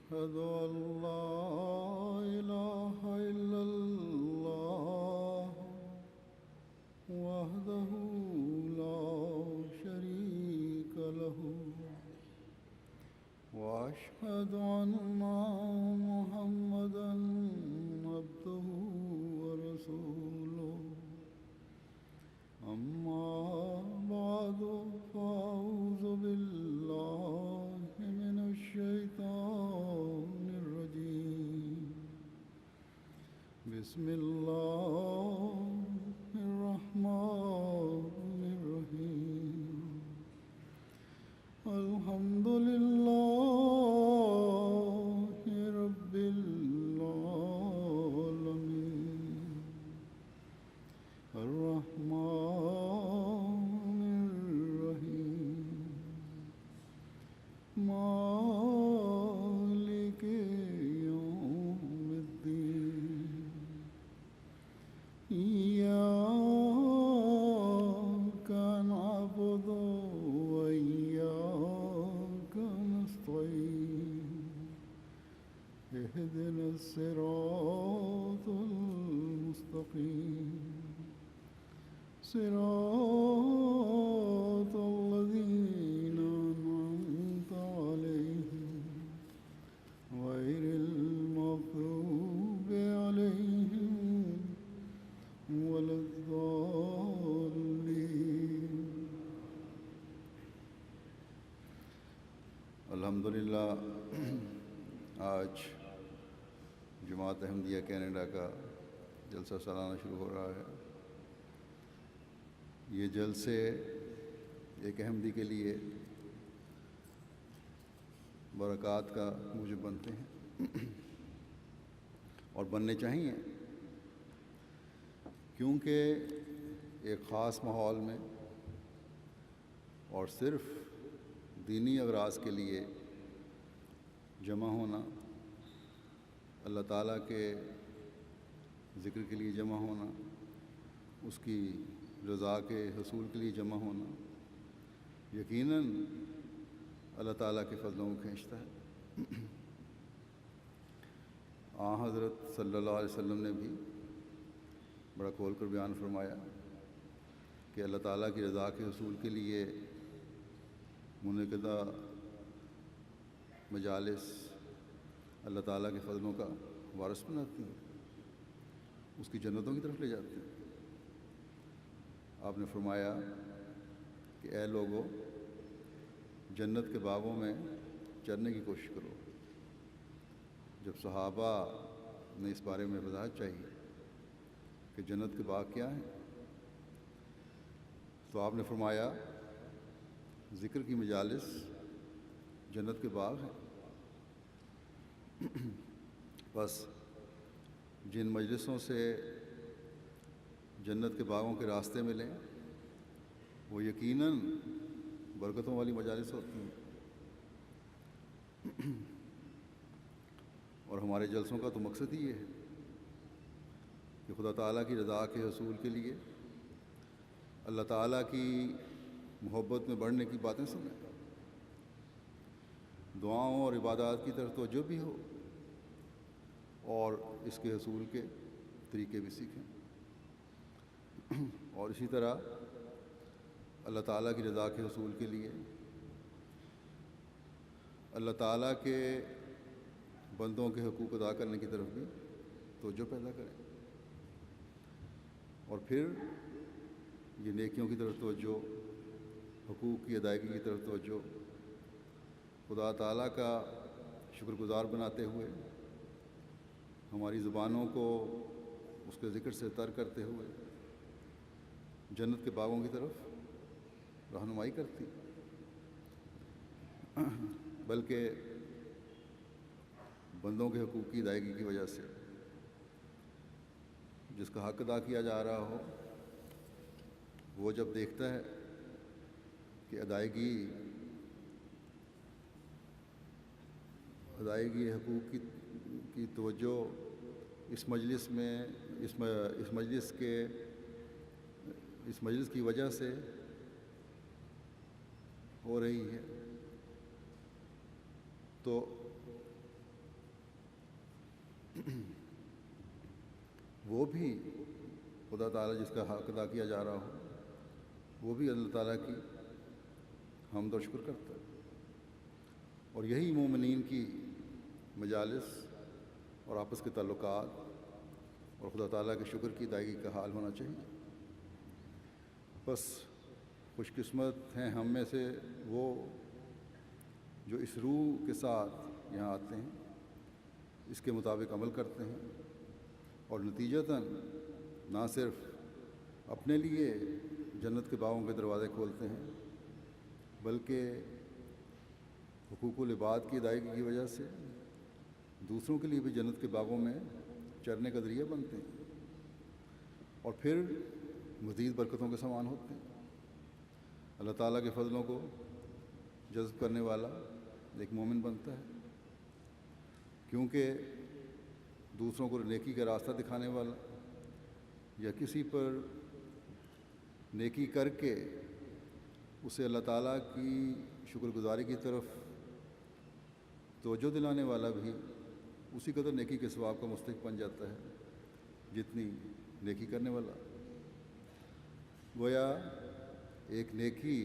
أشهد أن لا إله إلا الله وحده لا شريك له وأشهد أن محمدًا عبده ورسوله أما بعد فأعوذ بالله من الشيطان الرجيم بسم الله الرحمن الرحيم الحمد لله رب العالمين الرحمن الرحيم مالك يوم الدين إياك نعبد وإياك نستعين اهدنا الصراط المستقيم صراط الذين أنعمت عليهم غير المغضوب عليهم ولا الضالين الحمدللہ آج جماعت احمدیہ کینیڈا کا جلسہ سالانہ شروع ہو رہا ہے۔ یہ جلسے ایک احمدی کے لیے برکات کا موجب بنتے ہیں اور بننے چاہیے، کیونکہ ایک خاص ماحول میں اور صرف دینی اغراض کے لیے جمع ہونا، اللہ تعالیٰ کے ذکر کے لیے جمع ہونا، اس کی رضا کے حصول کے لیے جمع ہونا یقیناً اللہ تعالیٰ کے فضلوں کو کھینچتا ہے۔ حضرت صلی اللہ علیہ وسلم نے بھی بڑا کھول کر بیان فرمایا کہ اللہ تعالیٰ کی رضا کے حصول کے لیے منعقدہ مجالس اللہ تعالیٰ کے فضلوں کا وارث بناتی ہیں، اس کی جنتوں کی طرف لے جاتی ہیں۔ آپ نے فرمایا کہ اے لوگو، جنت کے باغوں میں چرنے کی کوشش کرو۔ جب صحابہ نے اس بارے میں وضاحت چاہیے کہ جنت کے باغ کیا ہیں، تو آپ نے فرمایا ذکر کی مجالس جنت کے باغ ہیں۔ بس جن مجلسوں سے جنت کے باغوں کے راستے ملیں وہ یقیناً برکتوں والی مجالس ہوتی ہیں، اور ہمارے جلسوں کا تو مقصد ہی یہ ہے کہ خدا تعالیٰ کی رضا کے حصول کے لیے اللہ تعالیٰ کی محبت میں بڑھنے کی باتیں سنیں، دعاؤں اور عبادات کی طرف توجہ بھی ہو، اور اس کے حصول کے طریقے بھی سیکھیں، اور اسی طرح اللہ تعالیٰ کی رضا کے حصول کے لیے اللہ تعالیٰ کے بندوں کے حقوق ادا کرنے کی طرف بھی توجہ پیدا کریں، اور پھر یہ نیکیوں کی طرف توجہ، حقوق کی ادائیگی کی طرف توجہ، خدا تعالیٰ کا شکر گزار بناتے ہوئے ہماری زبانوں کو اس کے ذکر سے تر کرتے ہوئے جنت کے باغوں کی طرف رہنمائی کرتی، بلکہ بندوں کے حقوق کی ادائیگی کی وجہ سے جس کا حق ادا کیا جا رہا ہو، وہ جب دیکھتا ہے کہ ادائیگی حقوق کی توجہ اس مجلس میں اس مجلس کی وجہ سے ہو رہی ہے، تو وہ بھی خدا تعالیٰ جس کا حق ادا کیا جا رہا ہو وہ بھی اللہ تعالیٰ کی حمد و شکر کرتا ہے. اور یہی مومنین کی مجالس اور آپس کے تعلقات اور خدا تعالیٰ کے شکر کی ادائیگی کا حال ہونا چاہیے. بس خوش قسمت ہیں ہم میں سے وہ جو اس روح کے ساتھ یہاں آتے ہیں, اس کے مطابق عمل کرتے ہیں اور نتیجتاً نہ صرف اپنے لیے جنت کے باغوں کے دروازے کھولتے ہیں بلکہ حقوق العباد کی ادائیگی کی وجہ سے دوسروں کے لیے بھی جنت کے باغوں میں چرنے کا ذریعہ بنتے ہیں اور پھر مزید برکتوں کے سامان ہوتے ہیں. اللہ تعالیٰ کے فضلوں کو جذب کرنے والا ایک مومن بنتا ہے, کیونکہ دوسروں کو نیکی کا راستہ دکھانے والا یا کسی پر نیکی کر کے اسے اللہ تعالیٰ کی شکر گزاری کی طرف توجہ دلانے والا بھی اسی قدر نیکی کے ثواب کا مستحق بن جاتا ہے جتنی نیکی کرنے والا. گویا ایک نیکی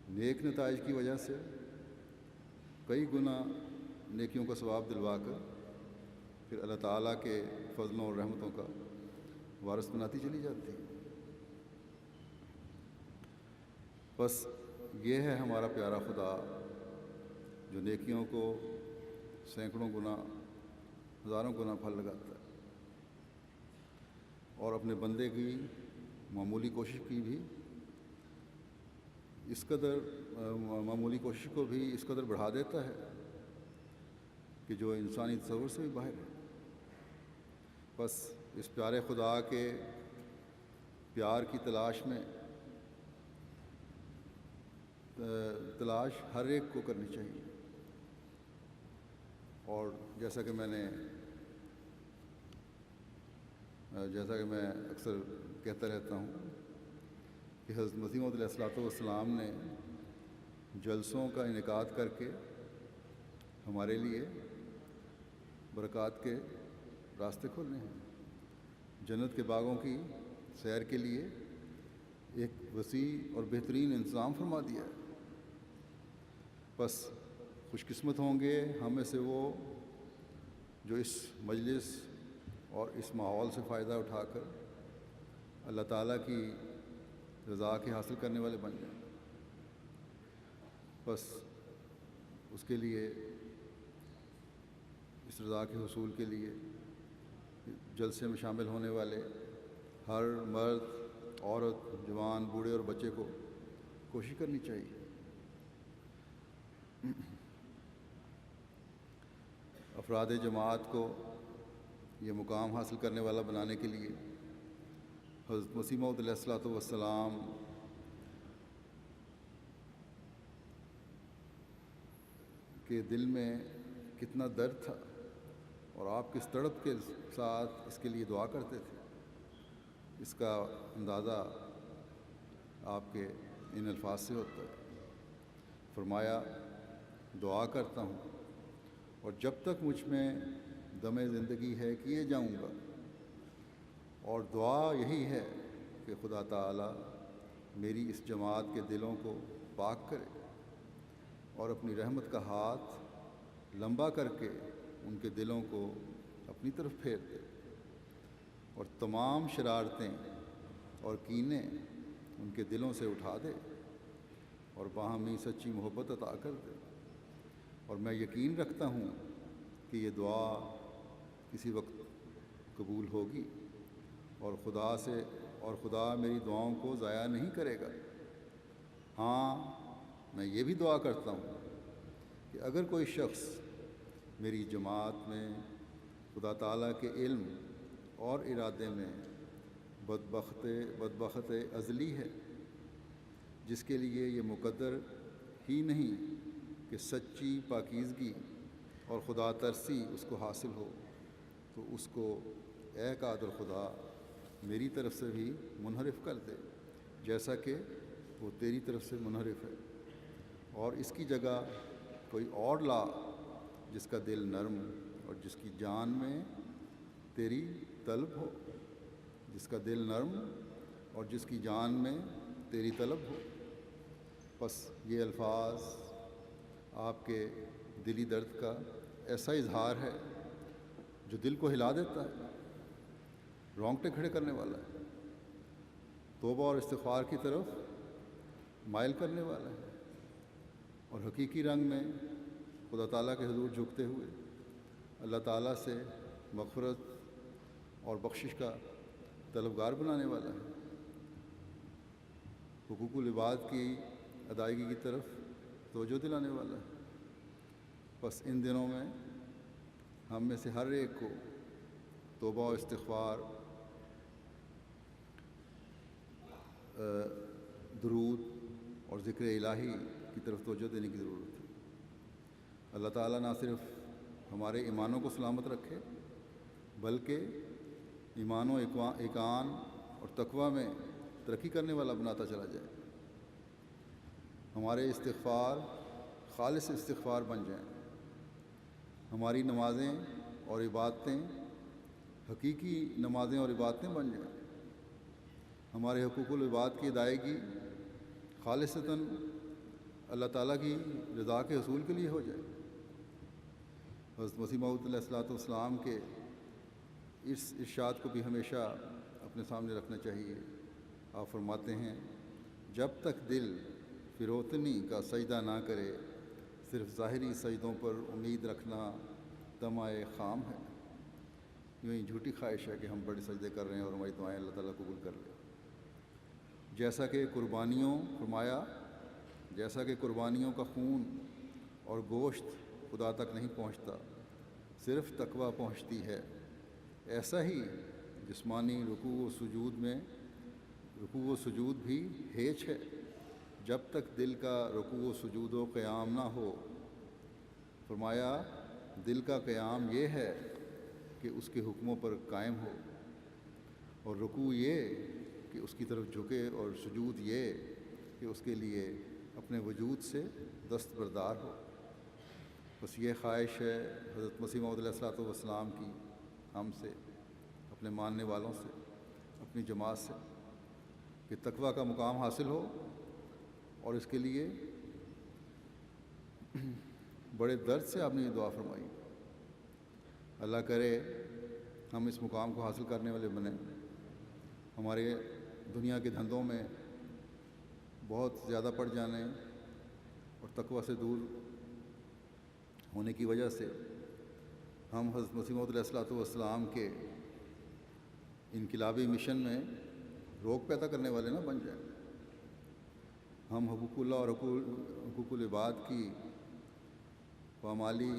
نیک نتائج کی وجہ سے کئی گنا نیکیوں کا ثواب دلوا کر پھر اللہ تعالیٰ کے فضلوں اور رحمتوں کا وارث بناتی چلی جاتی ہے. بس یہ ہے ہمارا پیارا خدا جو نیکیوں کو سینکڑوں گنا ہزاروں گنا پھل لگاتا ہے اور اپنے بندے کی معمولی کوشش کی بھی اس قدر معمولی کوشش کو بھی اس قدر بڑھا دیتا ہے کہ جو انسانی تصور سے بھی باہر ہے. بس اس پیارے خدا کے پیار کی تلاش ہر ایک کو کرنی چاہیے. اور جیسا کہ میں اکثر کہتا رہتا ہوں کہ حضرت مسیح موعود علیہ السلام نے جلسوں کا انعقاد کر کے ہمارے لیے برکات کے راستے کھولنے ہیں. جنت کے باغوں کی سیر کے لیے ایک وسیع اور بہترین انتظام فرما دیا ہے. بس خوش قسمت ہوں گے ہم میں سے وہ جو اس مجلس اور اس ماحول سے فائدہ اٹھا کر اللہ تعالیٰ کی رضا کے حاصل کرنے والے بن جائیں. بس اس کے لیے اس رضا کے حصول کے لیے جلسے میں شامل ہونے والے ہر مرد, عورت, جوان, بوڑھے اور بچے کو کوشش کرنی چاہیے. افراد جماعت کو یہ مقام حاصل کرنے والا بنانے کے لیے حضرت مسیح موعود علیہ السلام کے دل میں کتنا درد تھا اور آپ کس تڑپ کے ساتھ اس کے لیے دعا کرتے تھے, اس کا اندازہ آپ کے ان الفاظ سے ہوتا ہے. فرمایا, دعا کرتا ہوں اور جب تک مجھ میں دم زندگی ہے کیے جاؤں گا. اور دعا یہی ہے کہ خدا تعالیٰ میری اس جماعت کے دلوں کو پاک کرے اور اپنی رحمت کا ہاتھ لمبا کر کے ان کے دلوں کو اپنی طرف پھیر دے اور تمام شرارتیں اور کینے ان کے دلوں سے اٹھا دے اور باہمی سچی محبت عطا کر دے. اور میں یقین رکھتا ہوں کہ یہ دعا کسی وقت قبول ہوگی اور خدا میری دعاؤں کو ضائع نہیں کرے گا. ہاں, میں یہ بھی دعا کرتا ہوں کہ اگر کوئی شخص میری جماعت میں خدا تعالیٰ کے علم اور ارادے میں بدبخت ازلی ہے, جس کے لیے یہ مقدر ہی نہیں کہ سچی پاکیزگی اور خدا ترسی اس کو حاصل ہو, تو اس کو اے قادر خدا میری طرف سے بھی منحرف کر دے جیسا کہ وہ تیری طرف سے منحرف ہے, اور اس کی جگہ کوئی اور لا جس کا دل نرم اور جس کی جان میں تیری طلب ہو، جس کا دل نرم اور جس کی جان میں تیری طلب ہو۔ بس یہ الفاظ آپ کے دلی درد کا ایسا اظہار ہے جو دل کو ہلا دیتا ہے، رونگٹے کھڑے کرنے والا ہے، توبہ اور استغفار کی طرف مائل کرنے والا ہے، اور حقیقی رنگ میں خدا تعالیٰ کے حضور جھکتے ہوئے اللہ تعالیٰ سے مغفرت اور بخشش کا طلبگار بنانے والا ہے، حقوق العباد کی ادائیگی کی طرف توجہ دلانے والا ہے۔ بس ان دنوں میں ہم میں سے ہر ایک کو توبہ و استغفار، درود اور ذکر الہی کی طرف توجہ دینے کی ضرورت ہے۔ اللہ تعالیٰ نہ صرف ہمارے ایمانوں کو سلامت رکھے بلکہ ایمان و ایقان اور تقوی میں ترقی کرنے والا بناتا چلا جائے، ہمارے استغفار خالص استغفار بن جائیں، ہماری نمازیں اور عبادتیں حقیقی نمازیں اور عبادتیں بن جائیں، ہمارے حقوق العباد کی ادائیگی خالصتاً اللہ تعالیٰ کی رضا کے حصول کے لیے ہو جائے۔ حضرت مسیح موعود علیہ الصلوۃ والسلام کے اس ارشاد کو بھی ہمیشہ اپنے سامنے رکھنا چاہیے۔ آپ فرماتے ہیں، جب تک دل فروتنی کا سجدہ نہ کرے، صرف ظاہری سجدوں پر امید رکھنا طمع خام ہے۔ یوں ہی جھوٹی خواہش ہے کہ ہم بڑے سجدے کر رہے ہیں اور ہماری دعائیں اللہ تعالیٰ قبول کر لے۔ جیسا کہ قربانیوں کا خون اور گوشت خدا تک نہیں پہنچتا، صرف تقوی پہنچتی ہے، ایسا ہی جسمانی رکوع و سجود بھی ہیچ ہے جب تک دل کا رکوع و سجود و قیام نہ ہو۔ فرمایا، دل کا قیام یہ ہے کہ اس کے حکموں پر قائم ہو، اور رکوع یہ کہ اس کی طرف جھکے، اور سجود یہ کہ اس کے لیے اپنے وجود سے دستبردار ہو۔ بس یہ خواہش ہے حضرت مسیح موعود علیہ الصلوۃ والسلام کی ہم سے، اپنے ماننے والوں سے، اپنی جماعت سے، کہ تقوی کا مقام حاصل ہو، اور اس کے لیے بڑے درد سے آپ نے یہ دعا فرمائی۔ اللہ کرے ہم اس مقام کو حاصل کرنے والے بنیں، ہمارے دنیا کے دھندوں میں بہت زیادہ پڑ جانے اور تقوی سے دور ہونے کی وجہ سے ہم حضرت مسیح موعود علیہ الصلوۃ والسلام کے انقلابی مشن میں روک پیدا کرنے والے نہ بن جائیں۔ ہم حقوق اللہ اور حقوق العباد کی پامالی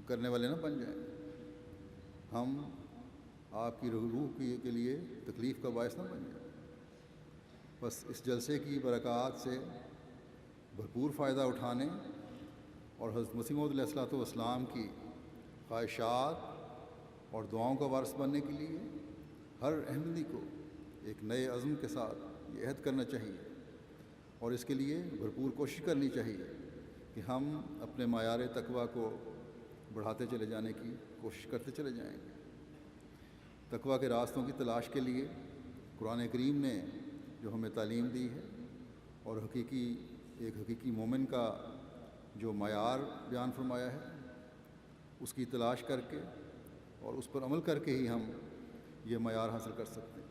کرنے والے نہ بن جائیں، ہم آپ کی روح کے لیے تکلیف کا باعث نہ بن جائیں۔ بس اس جلسے کی برکات سے بھرپور فائدہ اٹھانے اور حضرت مسیح موعود علیہ الصلوۃ والسلام کی خواہشات اور دعاؤں کا وارث بننے کے لیے ہر احمدی کو ایک نئے عزم کے ساتھ یہ عہد کرنا چاہیے، اور اس کے لیے بھرپور کوشش کرنی چاہیے کہ ہم اپنے معیار تقوی کو بڑھاتے چلے جانے کی کوشش کرتے چلے جائیں گے۔ تقوی کے راستوں کی تلاش کے لیے قرآن کریم نے جو ہمیں تعلیم دی ہے، اور ایک حقیقی مومن کا جو معیار بیان فرمایا ہے، اس کی تلاش کر کے اور اس پر عمل کر کے ہی ہم یہ معیار حاصل کر سکتے ہیں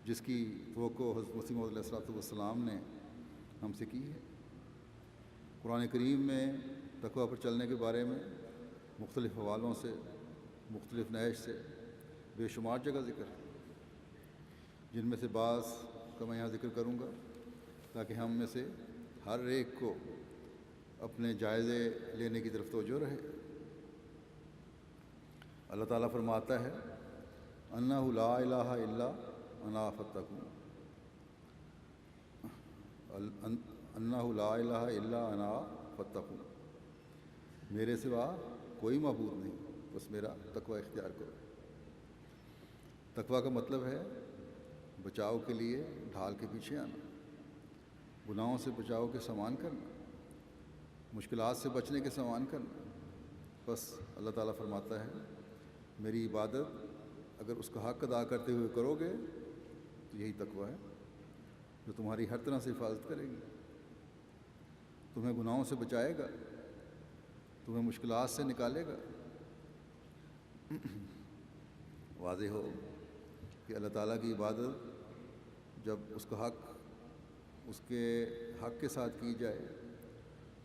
جس کی توقع حضرت مسیح موعود علیہ الصلوۃ والسلام نے ہم سے کی ہے۔ قرآن کریم میں تقوی پر چلنے کے بارے میں مختلف حوالوں سے، مختلف نہج سے بے شمار جگہ ذکر ہے، جن میں سے بعض کا میں یہاں ذکر کروں گا تاکہ ہم میں سے ہر ایک کو اپنے جائزے لینے کی طرف توجہ رہے۔ اللہ تعالیٰ فرماتا ہے، انہ لا الہ الا انا فاتقون، انہ لا الہ الا انا فاتقون، میرے سوا کوئی معبود نہیں، بس میرا تقوی اختیار کرو۔ تقوی کا مطلب ہے بچاؤ کے لیے ڈھال کے پیچھے آنا، گناہوں سے بچاؤ کے سامان کرنا، مشکلات سے بچنے کے سامان کرنا. بس اللہ تعالیٰ فرماتا ہے میری عبادت اگر اس کا حق ادا کرتے ہوئے کرو گے تو یہی تقویٰ ہے جو تمہاری ہر طرح سے حفاظت کرے گی، تمہیں گناہوں سے بچائے گا، تمہیں مشکلات سے نکالے گا. واضح ہو کہ اللہ تعالیٰ کی عبادت جب اس کا حق اس کے حق کے ساتھ کی جائے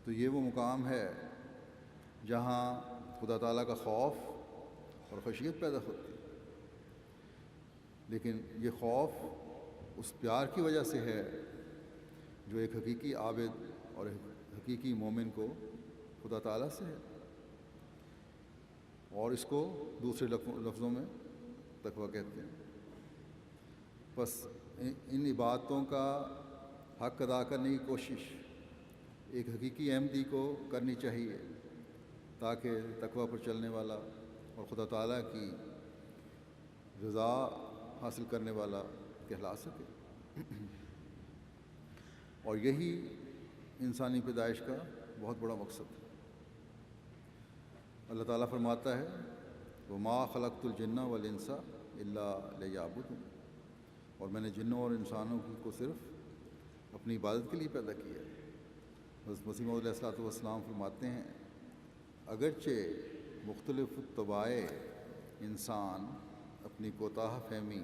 تو یہ وہ مقام ہے جہاں خدا تعالیٰ کا خوف اور خشیت پیدا ہوتی ہے. لیکن یہ خوف اس پیار کی وجہ سے ہے جو ایک حقیقی عابد اور ایک حقیقی مومن کو خدا تعالیٰ سے ہے، اور اس کو دوسرے لفظوں میں تقویٰ کہتے ہیں. بس ان عبادتوں کا حق ادا کرنے کی کوشش ایک حقیقی احمدی کو کرنی چاہیے تاکہ تقویٰ پر چلنے والا اور خدا تعالیٰ کی رضا حاصل کرنے والا کہلا سکے. اور یہی انسانی پیدائش کا بہت بڑا مقصد ہے. اللہ تعالیٰ فرماتا ہے وَمَا خَلَقْتُ الْجِنَّ وَالْإِنسَ إِلَّا لِيَعْبُدُونِ، اور میں نے جنوں اور انسانوں کو صرف اپنی عبادت کے لیے پیدا کیا ہے. حضرت مسیح موعود علیہ السلام فرماتے ہیں اگرچہ مختلف طبائع انسان اپنی کوتاہ فہمی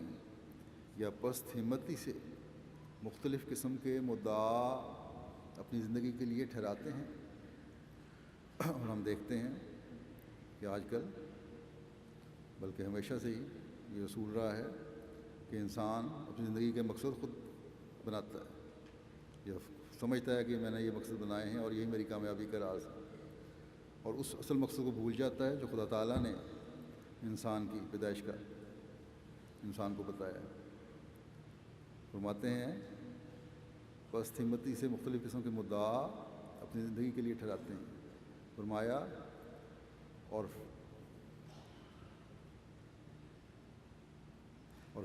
یا پست ہمتی سے مختلف قسم کے مدعا اپنی زندگی کے لیے ٹھہراتے ہیں، اور ہم دیکھتے ہیں کہ آج کل بلکہ ہمیشہ سے ہی یہ اصول رہا ہے کہ انسان اپنی زندگی کے مقصد خود بناتا ہے، یہ سمجھتا ہے کہ میں نے یہ مقصد بنائے ہیں اور یہی میری کامیابی کا راز ہے، اور اس اصل مقصد کو بھول جاتا ہے جو خدا تعالیٰ نے انسان کی پیدائش کا انسان کو بتایا ہے. فرماتے ہیں پست ہمتی سے مختلف قسم کے مدعا اپنی زندگی کے لیے ٹھہراتے ہیں. فرمایا اور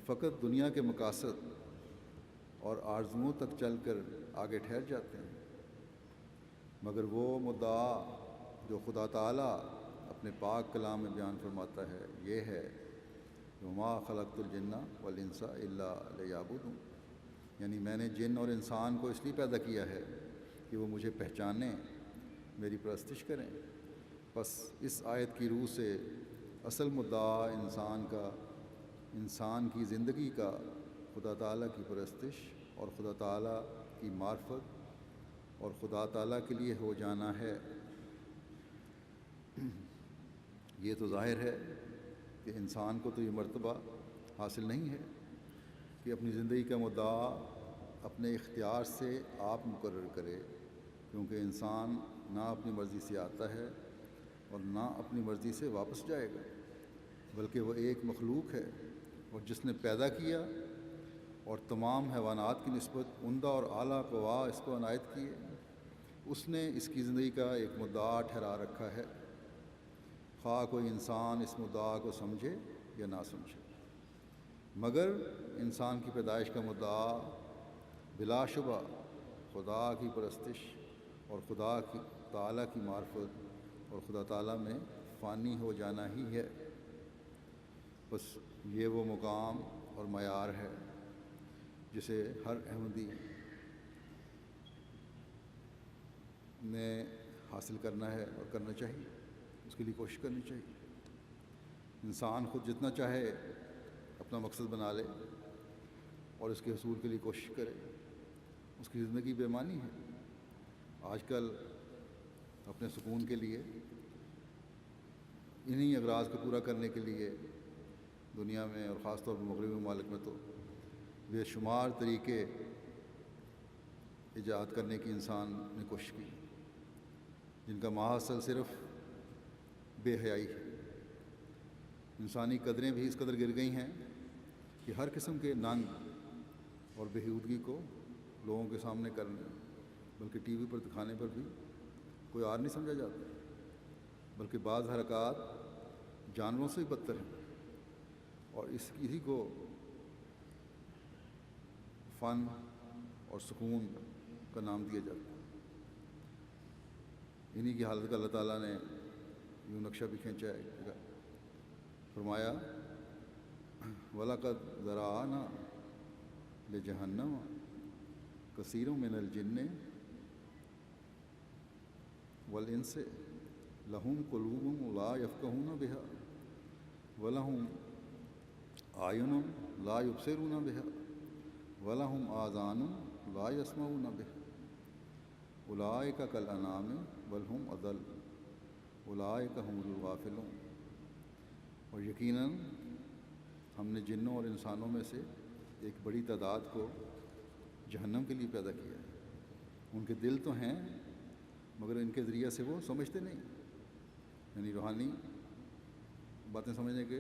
فقط دنیا کے مقاصد اور آرزوؤں تک چل کر آگے ٹھہر جاتے ہیں، مگر وہ مدعا جو خدا تعالیٰ اپنے پاک کلام میں بیان فرماتا ہے یہ ہے وَمَا خَلَقْتُ الْجِنَّ وَالْإِنسَ إِلَّا لِيَعْبُدُونِ، یعنی میں نے جن اور انسان کو اس لیے پیدا کیا ہے کہ وہ مجھے پہچانیں، میری پرستش کریں. بس اس آیت کی روح سے اصل مدعا انسان کی زندگی کا خدا تعالیٰ کی پرستش اور خدا تعالیٰ کی معرفت اور خدا تعالیٰ کے لیے ہو جانا ہے. یہ تو ظاہر ہے کہ انسان کو تو یہ مرتبہ حاصل نہیں ہے کہ اپنی زندگی کا مدعا اپنے اختیار سے آپ مقرر کرے، کیونکہ انسان نہ اپنی مرضی سے آتا ہے اور نہ اپنی مرضی سے واپس جائے گا، بلکہ وہ ایک مخلوق ہے اور جس نے پیدا کیا اور تمام حیوانات کی نسبت عمدہ اور اعلیٰ قوا اس کو عنایت کیے، اس نے اس کی زندگی کا ایک مدعا ٹھہرا رکھا ہے، خواہ کوئی انسان اس مدعا کو سمجھے یا نہ سمجھے. مگر انسان کی پیدائش کا مدعا بلا شبہ خدا کی پرستش اور خدا کی تعالیٰ کی معرفت اور خدا تعالیٰ میں فانی ہو جانا ہی ہے. بس یہ وہ مقام اور معیار ہے جسے ہر احمدی نے حاصل کرنا ہے اور کرنا چاہیے، اس کے لیے کوشش کرنی چاہیے. انسان خود جتنا چاہے اپنا مقصد بنا لے اور اس کے حصول کے لیے کوشش کرے، اس کی زندگی بے معنی ہے. آج کل اپنے سکون کے لیے انہی اغراض کو پورا کرنے کے لیے دنیا میں اور خاص طور پر مغربی ممالک میں تو بے شمار طریقے ایجاد کرنے کی انسان نے کوشش کی، جن کا محاصل صرف بے حیائی ہے. انسانی قدریں بھی اس قدر گر گئی ہیں کہ ہر قسم کے ننگ اور بےہودگی کو لوگوں کے سامنے کرنے بلکہ ٹی وی پر دکھانے پر بھی کوئی آر نہیں سمجھا جاتا، بلکہ بعض حرکات جانوروں سے بھی بدتر ہیں، اور اسی کو فن اور سکون کا نام دیا جاتا ہے. انہی کی حالت کا اللہ تعالیٰ نے یوں نقشہ بھی کھینچا ہے. فرمایا وَلَقَدْ ذَرَأْنَا لِجَهَنَّمَ كَثِيرٌ مِّنَ الْجِنِّ وَالْإِنسِ لَهُمْ قُلُوبٌ لَا يَفْقَهُونَ بِهَا وَلَهُمْ أَعْيُنٌ لَا يُبْصِرُونَ بِهَا وَلَهُمْ آذَانٌ لَا يَسْمَعُونَ بِهَا أُولَٰئِكَ كَالْأَنْعَامِ بَلْ هُمْ أَضَلُّ أُولَٰئِكَ هُمُ الْغَافِلُونَ. اور یقیناً ہم نے جنوں اور انسانوں میں سے ایک بڑی تعداد کو جہنم کے لیے پیدا کیا ہے. ان کے دل تو ہیں مگر ان کے ذریعے سے وہ سمجھتے نہیں، یعنی روحانی باتیں سمجھنے کے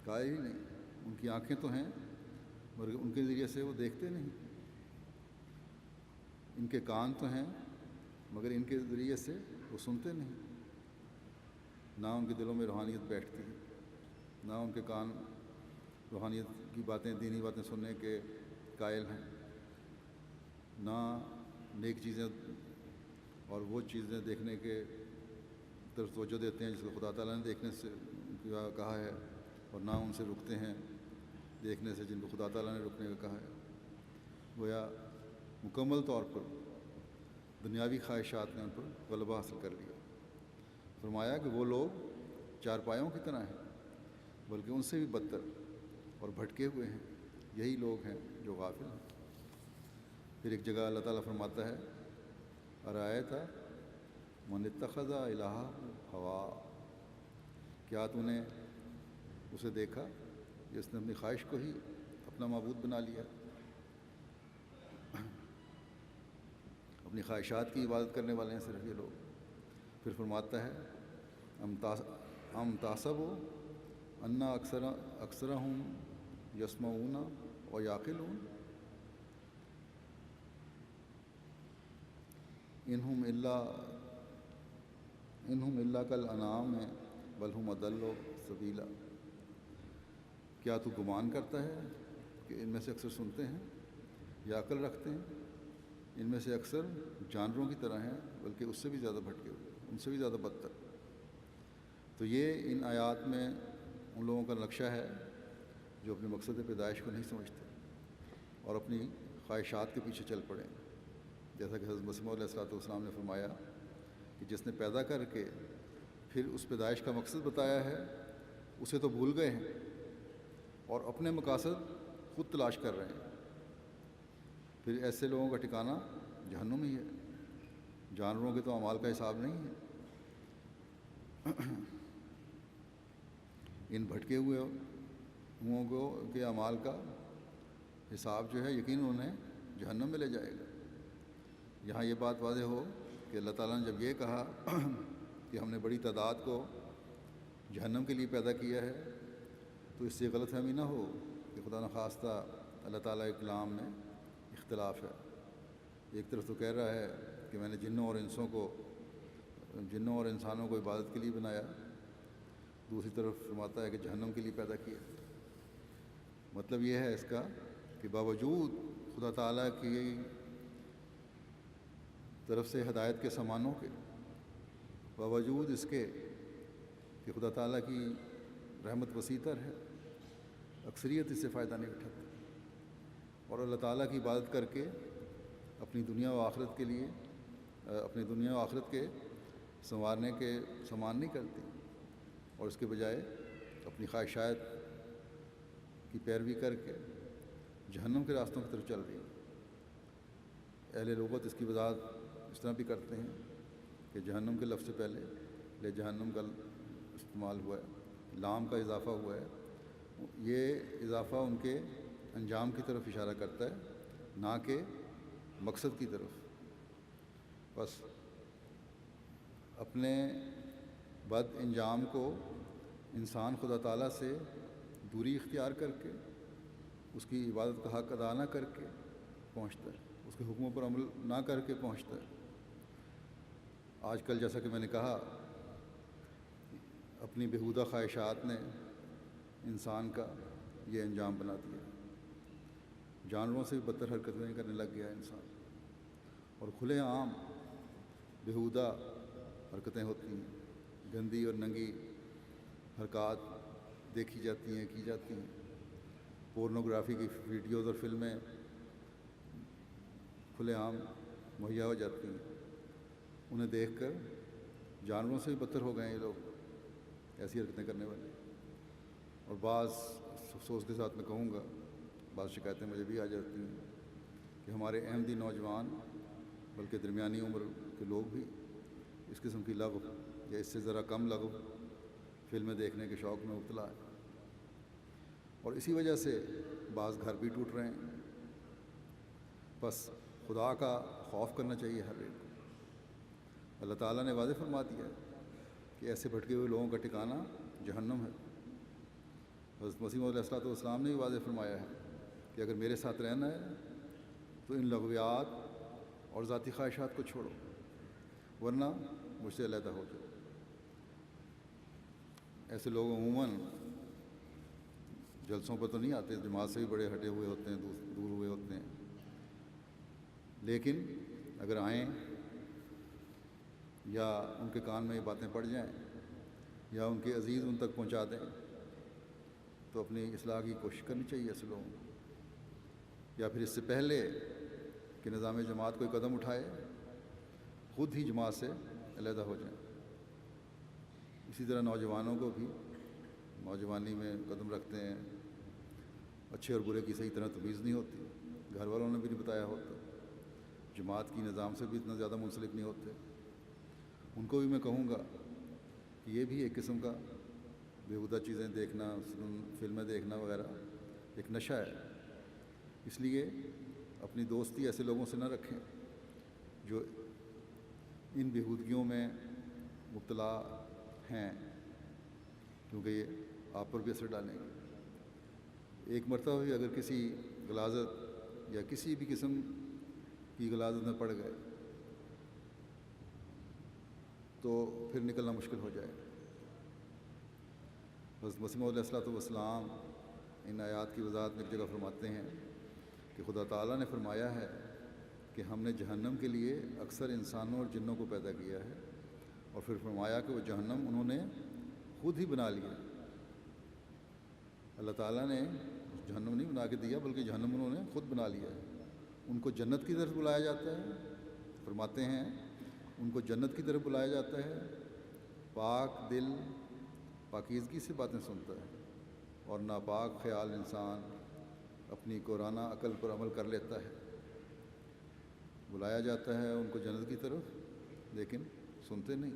قائل ہی نہیں. ان کی آنکھیں تو ہیں مگر ان کے ذریعے سے وہ دیکھتے نہیں. ان کے کان تو ہیں مگر ان کے ذریعے سے وہ سنتے نہیں. نہ ان کے دلوں میں روحانیت بیٹھتی ہے، نہ ان کے کان روحانیت کی باتیں، دینی باتیں سننے کے قائل ہیں، نہ نیک چیزیں اور وہ چیزیں دیکھنے کے طرف توجہ دیتے ہیں جس کو خدا تعالیٰ نے دیکھنے سے کہا ہے، اور نہ ان سے رکتے ہیں دیکھنے سے جن کو خدا تعالیٰ نے رکنے کا کہا ہے. گویا مکمل طور پر دنیاوی خواہشات نے ان پر غلبہ حاصل کر لیا. فرمایا کہ وہ لوگ چارپایوں کی طرح ہیں بلکہ ان سے بھی بدتر اور بھٹکے ہوئے ہیں. یہی لوگ ہیں جو غافل ہیں. پھر ایک جگہ اللہ تعالیٰ فرماتا ہے ارأیت من اتخذ الہہ ہوا، کیا تو نے اسے دیکھا جس نے اپنی خواہش کو ہی اپنا معبود بنا لیا، اپنی خواہشات کی عبادت کرنے والے ہیں صرف یہ لوگ. پھر فرماتا ہے ام تحسب ان اکثرہم یسمعون و یعقلون انہم الا کالانعام بل ہم اضل سبیلا. کیا تو گمان کرتا ہے کہ ان میں سے اکثر سنتے ہیں یا عقل رکھتے ہیں؟ ان میں سے اکثر جانوروں کی طرح ہیں بلکہ اس سے بھی زیادہ بھٹکے ہوئے، ان سے بھی زیادہ بدتر. تو یہ ان آیات میں ان لوگوں کا نقشہ ہے جو اپنے مقصد پیدائش کو نہیں سمجھتے اور اپنی خواہشات کے پیچھے چل پڑے. جیسا کہ حضرت مسیح موعود علیہ السلام نے فرمایا کہ جس نے پیدا کر کے پھر اس پیدائش کا مقصد بتایا ہے اسے تو بھول گئے ہیں اور اپنے مقاصد خود تلاش کر رہے ہیں. پھر ایسے لوگوں کا ٹھکانہ جہنم ہی ہے. جانوروں کے تو اعمال کا حساب نہیں ہے. ان بھٹکے ہوئے کے اعمال کا حساب جو ہے یقیناً انہیں جہنم میں لے جائے گا. یہاں یہ بات واضح ہو کہ اللہ تعالیٰ نے جب یہ کہا کہ ہم نے بڑی تعداد کو جہنم کے لیے پیدا کیا ہے تو اس سے غلط فہمی نہ ہو کہ خدا نخواستہ اللہ تعالیٰ کے کلام میں اختلاف ہے. ایک طرف تو کہہ رہا ہے کہ میں نے جنوں اور انسانوں کو عبادت کے لیے بنایا، دوسری طرف فرماتا ہے کہ جہنم کے لیے پیدا کیا. مطلب یہ ہے اس کا کہ باوجود خدا تعالیٰ کی طرف سے ہدایت کے سامانوں کے، باوجود اس کے کہ خدا تعالیٰ کی رحمت وسیع تر ہے، اکثریت اس سے فائدہ نہیں اٹھاتی اور اللہ تعالیٰ کی عبادت کر کے اپنی دنیا و آخرت کے لیے اپنی دنیا و آخرت کے سنوارنے کے سامان نہیں کرتی اور اس کے بجائے اپنی خواہشات کی پیروی کر کے جہنم کے راستوں کی طرف چل رہی ہے. اہل لغت اس کی وضاحت اس طرح بھی کرتے ہیں کہ جہنم کے لفظ سے پہلے لے جہنم کا استعمال ہوا ہے، لام کا اضافہ ہوا ہے. یہ اضافہ ان کے انجام کی طرف اشارہ کرتا ہے نہ کہ مقصد کی طرف. بس اپنے بد انجام کو انسان خدا تعالیٰ سے دوری اختیار کر کے اس کی عبادت کا حق ادا نہ کر کے پہنچتا ہے، اس کے حکموں پر عمل نہ کر کے پہنچتا ہے. آج کل جیسا کہ میں نے کہا اپنی بیہودہ خواہشات نے انسان کا یہ انجام بنا دیا. جانوروں سے بھی بدتر حرکتیں کرنے لگ گیا انسان اور کھلے عام بیہودہ حرکتیں ہوتی ہیں, گندی اور ننگی حرکات دیکھی جاتی ہیں, کی جاتی ہیں, پورنوگرافی کی ویڈیوز اور فلمیں کھلے عام مہیا ہو جاتی ہیں. انہیں دیکھ کر جانوروں سے بھی بدتر ہو گئے ہیں یہ لوگ, ایسی حرکتیں کرنے والے. اور بعض افسوس کے ساتھ میں کہوں گا, بعض شکایتیں مجھے بھی آ جاتی ہیں کہ ہمارے احمدی نوجوان بلکہ درمیانی عمر کے لوگ بھی اس قسم کی لغو یا اس سے ذرا کم لغو فلمیں دیکھنے کے شوق میں مبتلا ہے. اور اسی وجہ سے بعض گھر بھی ٹوٹ رہے ہیں. بس خدا کا خوف کرنا چاہیے ہر ایک کو. اللہ تعالیٰ نے واضح فرما دیا ہے کہ ایسے بھٹکے ہوئے لوگوں کا ٹھکانہ جہنم ہے. حضرت مسیح علیہ الصلوۃ والسلام نے بھی واضح فرمایا ہے کہ اگر میرے ساتھ رہنا ہے تو ان لغویات اور ذاتی خواہشات کو چھوڑو, ورنہ مجھ سے علیحدہ ہو جاؤ. ایسے لوگ عموماً جلسوں پر تو نہیں آتے, جماعت سے بھی بڑے ہٹے ہوئے ہوتے ہیں, دور ہوئے ہوتے ہیں, لیکن اگر آئیں یا ان کے کان میں یہ باتیں پڑ جائیں یا ان کے عزیز ان تک پہنچا دیں تو اپنی اصلاح کی کوشش کرنی چاہیے ایسے لوگوں کو. یا پھر اس سے پہلے کہ نظام جماعت کوئی قدم اٹھائے خود ہی جماعت سے علیحدہ ہو جائیں. اسی طرح نوجوانوں کو بھی نوجوانی میں قدم رکھتے ہیں, اچھے اور برے کی صحیح طرح تمیز نہیں ہوتی, گھر والوں نے بھی نہیں بتایا ہوتا, جماعت کی نظام سے بھی اتنا زیادہ منسلک نہیں ہوتے. ان کو بھی میں کہوں گا کہ یہ بھی ایک قسم کا بیہودہ چیزیں دیکھنا, فلمیں دیکھنا وغیرہ ایک نشہ ہے. اس لیے اپنی دوستی ایسے لوگوں سے نہ رکھیں جو ان بیہودگیوں میں مبتلا ہیں, کیونکہ یہ آپ پر بھی اثر ڈالیں گے. ایک مرتبہ بھی اگر کسی غلاظت یا کسی بھی قسم کی غلاظت میں پڑ گئے تو پھر نکلنا مشکل ہو جائے. حضرت مسیح علیہ الصلوۃ والسلام ان آیات کی وضاحت میں ایک جگہ فرماتے ہیں کہ خدا تعالیٰ نے فرمایا ہے کہ ہم نے جہنم کے لیے اکثر انسانوں اور جنوں کو پیدا کیا ہے, اور پھر فرمایا کہ وہ جہنم انہوں نے خود ہی بنا لیا. اللہ تعالیٰ نے جہنم نہیں بنا کے دیا بلکہ جہنم انہوں نے خود بنا لیا ہے. ان کو جنت کی طرف بلایا جاتا ہے, فرماتے ہیں ان کو جنت کی طرف بلایا جاتا ہے. پاک دل پاکیزگی سے باتیں سنتا ہے اور ناپاک خیال انسان اپنی قرآنہ عقل پر عمل کر لیتا ہے. بلایا جاتا ہے ان کو جنت کی طرف, لیکن سنتے نہیں.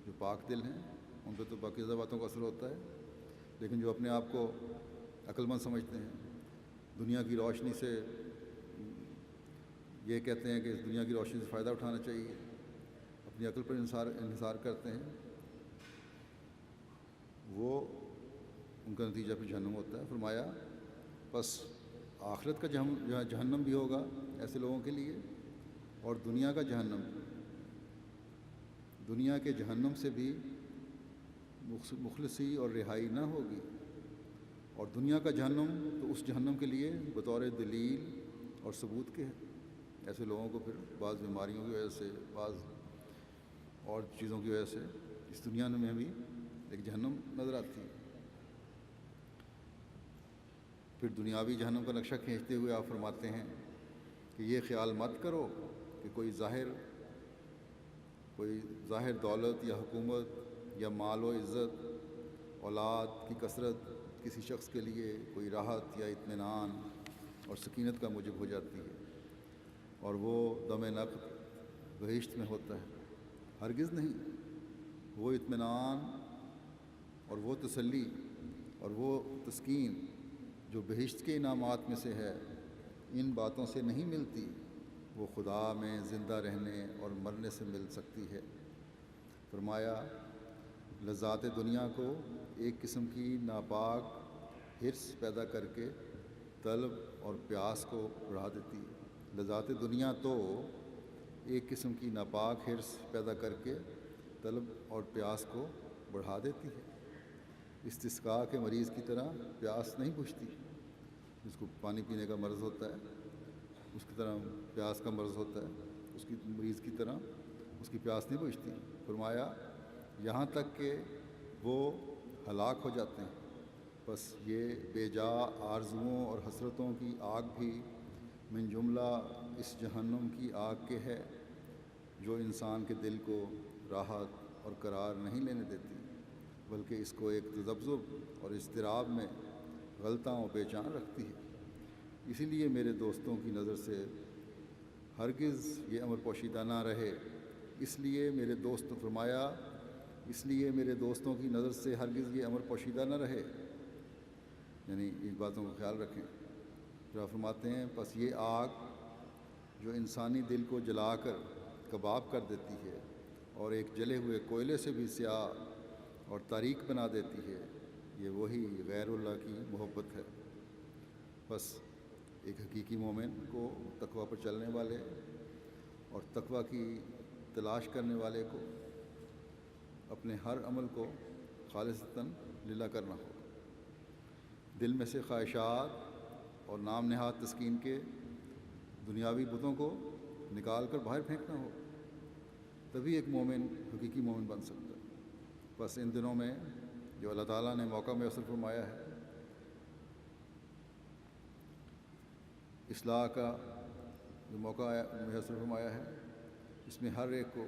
جو پاک دل ہیں ان پہ تو پاکیزہ باتوں کا اثر ہوتا ہے, لیکن جو اپنے آپ کو عقل مند سمجھتے ہیں, دنیا کی روشنی سے یہ کہتے ہیں کہ اس دنیا کی روشنی سے فائدہ اٹھانا چاہیے, اپنی عقل پر انحصار کرتے ہیں, وہ ان کا نتیجہ پھر جہنم ہوتا ہے. فرمایا بس آخرت کا جہنم بھی ہوگا ایسے لوگوں کے لیے, اور دنیا کا جہنم, دنیا کے جہنم سے بھی مخلصی اور رہائی نہ ہوگی. اور دنیا کا جہنم تو اس جہنم کے لیے بطور دلیل اور ثبوت کے ہے. ایسے لوگوں کو پھر بعض بیماریوں کی وجہ سے, بعض اور چیزوں کی وجہ سے اس دنیا میں بھی ایک جہنم نظر آتی ہے. پھر دنیاوی جہنم کا نقشہ کھینچتے ہوئے آپ فرماتے ہیں کہ یہ خیال مت کرو کہ کوئی ظاہر دولت یا حکومت یا مال و عزت, اولاد کی کثرت کسی شخص کے لیے کوئی راحت یا اطمینان اور سکینت کا موجب ہو جاتی ہے اور وہ دم نقد بہشت میں ہوتا ہے. ہرگز نہیں. وہ اطمینان اور وہ تسلی اور وہ تسکین جو بہشت کے انعامات میں سے ہے ان باتوں سے نہیں ملتی, وہ خدا میں زندہ رہنے اور مرنے سے مل سکتی ہے. فرمایا لذات دنیا کو ایک قسم کی ناپاک حرص پیدا کر کے طلب اور پیاس کو بڑھا دیتی ہے. لذات دنیا تو ایک قسم کی ناپاک حرص پیدا کر کے طلب اور پیاس کو بڑھا دیتی ہے. استسقاء کے مریض کی طرح پیاس نہیں بجھتی. جس کو پانی پینے کا مرض ہوتا ہے اس کی طرح پیاس کا مرض ہوتا ہے, اس کی مریض کی طرح اس کی پیاس نہیں بجھتی۔ فرمایا یہاں تک کہ وہ ہلاک ہو جاتے ہیں۔ بس یہ بے جا آرزوؤں اور حسرتوں کی آگ بھی من جملہ اس جہنم کی آگ کے ہے جو انسان کے دل کو راحت اور قرار نہیں لینے دیتی، بلکہ اس کو ایک تذبذب اور اضطراب میں غلطاں و بے چین رکھتی ہے۔ اسی لیے میرے دوستوں کی نظر سے ہرگز یہ امر پوشیدہ نہ رہے، اس لیے میرے دوست فرمایا اس لیے میرے دوستوں کی نظر سے ہرگز یہ امر پوشیدہ نہ رہے، یعنی ان باتوں کا خیال رکھیں۔ پھر آپ فرماتے ہیں پس یہ آگ جو انسانی دل کو جلا کر کباب کر دیتی ہے اور ایک جلے ہوئے کوئلے سے بھی سیاہ اور تاریک بنا دیتی ہے، یہ وہی غیر اللہ کی محبت ہے۔ بس ایک حقیقی مومن کو تقوی پر چلنے والے اور تقوی کی تلاش کرنے والے کو اپنے ہر عمل کو خالصتاً للہ کرنا ہو، دل میں سے خواہشات اور نام نہاد تسکین کے دنیاوی بتوں کو نکال کر باہر پھینکنا ہو، تبھی ایک مومن حقیقی مومن بن سکتا ہے۔ بس ان دنوں میں جو اللہ تعالیٰ نے موقع میسر فرمایا ہے، اصلاح کا جو موقع میسر فرمایا ہے، اس میں ہر ایک کو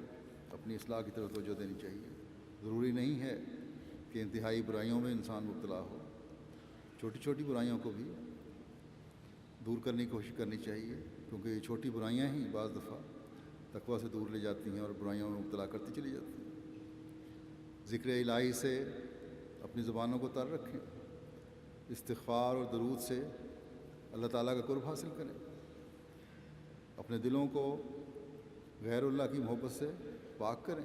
اپنی اصلاح کی طرف توجہ دینی چاہیے۔ ضروری نہیں ہے کہ انتہائی برائیوں میں انسان مبتلا ہو، چھوٹی چھوٹی برائیوں کو بھی دور کرنے کی کوشش کرنی چاہیے، کیونکہ یہ چھوٹی برائیاں ہی بعض دفعہ تقویٰ سے دور لے جاتی ہیں اور برائیوں میں مبتلا کرتی چلی جاتی ہیں۔ ذکر الہی سے اپنی زبانوں کو تر رکھیں، استغفار اور درود سے اللہ تعالیٰ کا قرب حاصل کریں، اپنے دلوں کو غیر اللہ کی محبت سے پاک کریں،